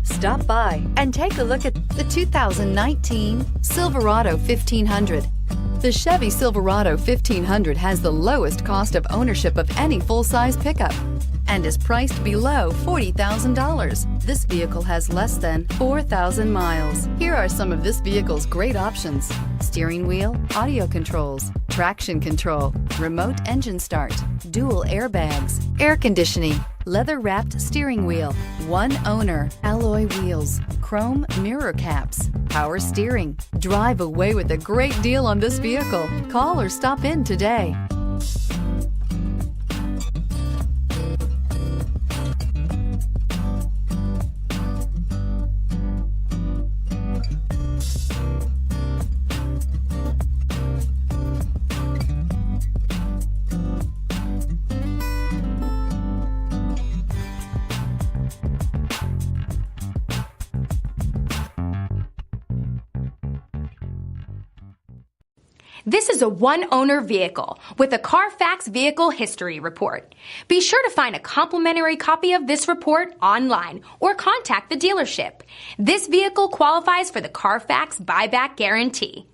Stop by and take a look at the 2019 Silverado 1500. The Chevy Silverado 1500 has the lowest cost of ownership of any full-size pickup and is priced below $40,000. This vehicle has less than 4,000 miles. Here are some of this vehicle's great options: steering wheel audio controls, traction control, remote engine start, dual airbags, air conditioning, leather-wrapped steering wheel, one owner, alloy wheels, chrome mirror caps, power steering. Drive away with a great deal on this vehicle. Call or stop in today. This is a one-owner vehicle with a Carfax Vehicle History Report. Be sure to find a complimentary copy of this report online or contact the dealership. This vehicle qualifies for the Carfax Buyback Guarantee.